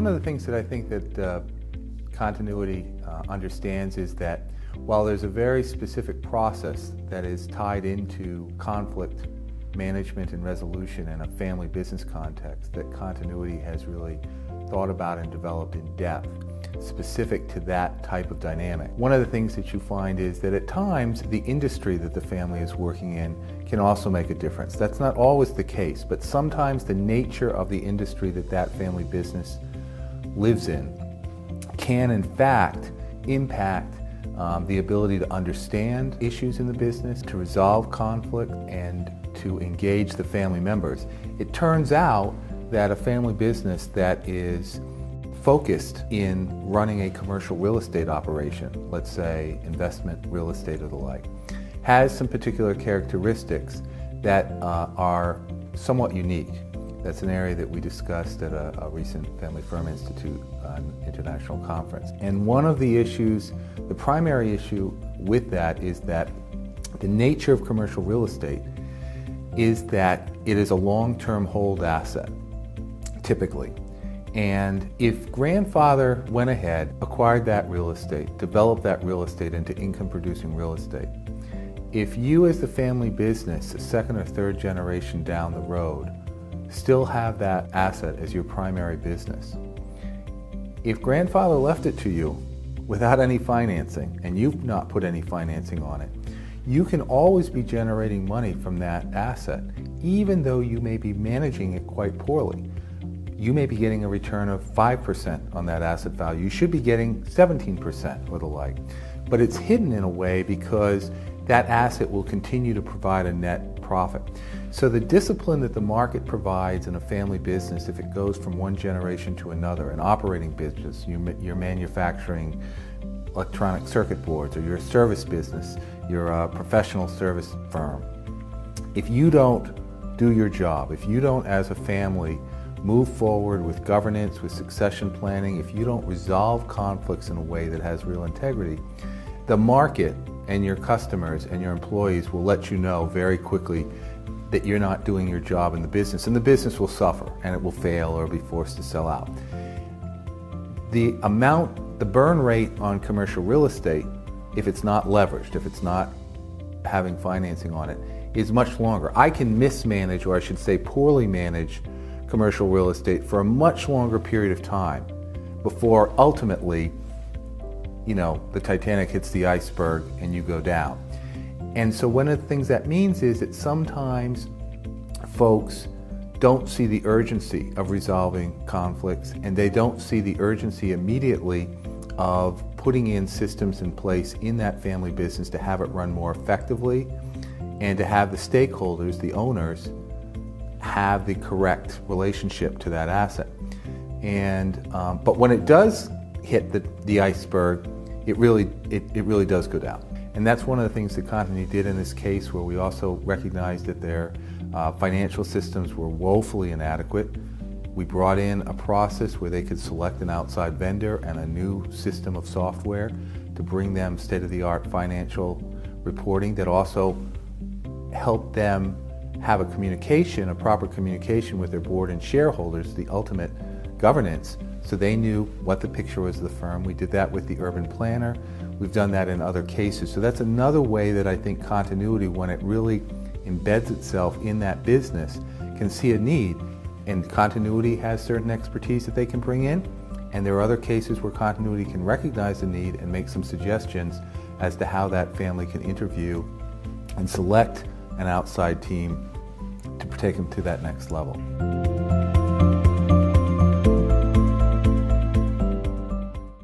One of the things that I think that continuity understands is that while there's a very specific process that is tied into conflict management and resolution in a family business context, that continuity has really thought about and developed in depth, specific to that type of dynamic. One of the things that you find is that at times the industry that the family is working in can also make a difference. That's not always the case, but sometimes the nature of the industry that that family business lives in can in fact impact the ability to understand issues in the business, to resolve conflict, and to engage the family members. It turns out that a family business that is focused in running a commercial real estate operation, let's say investment real estate or the like, has some particular characteristics that are somewhat unique. That's an area that we discussed at a recent Family Firm Institute international conference. And one of the issues, the primary issue with that is that the nature of commercial real estate is that it is a long-term hold asset, typically. And if grandfather went ahead, acquired that real estate, developed that real estate into income-producing real estate, if you as the family business, a second or third generation down the road, still have that asset as your primary business, if grandfather left it to you without any financing, and you've not put any financing on it, you can always be generating money from that asset, even though you may be managing it quite poorly. You may be getting a return of 5% on that asset value. You should be getting 17% or the like. But it's hidden in a way because that asset will continue to provide a net profit. So the discipline that the market provides in a family business, if it goes from one generation to another, an operating business, you're manufacturing electronic circuit boards, or you're a service business, you're a professional service firm. If you don't do your job, if you don't as a family move forward with governance, with succession planning, if you don't resolve conflicts in a way that has real integrity, the market and your customers and your employees will let you know very quickly that you're not doing your job in the business, and the business will suffer and it will fail or be forced to sell out. The burn rate on commercial real estate, if it's not leveraged, if it's not having financing on it, is much longer. I can mismanage, or I should say poorly manage, commercial real estate for a much longer period of time before ultimately, the Titanic hits the iceberg and you go down. And so one of the things that means is that sometimes folks don't see the urgency of resolving conflicts, and they don't see the urgency immediately of putting in systems in place in that family business to have it run more effectively and to have the stakeholders, the owners, have the correct relationship to that asset. And but when it does hit the iceberg, it really does go down. And that's one of the things that Continuity did in this case, where we also recognized that their financial systems were woefully inadequate. We brought in a process where they could select an outside vendor and a new system of software to bring them state-of-the-art financial reporting that also helped them have a proper communication with their board and shareholders, the ultimate governance, so they knew what the picture was of the firm. We did that with the urban planner. We've done that in other cases. So that's another way that I think continuity, when it really embeds itself in that business, can see a need. And continuity has certain expertise that they can bring in. And there are other cases where continuity can recognize the need and make some suggestions as to how that family can interview and select an outside team to take them to that next level.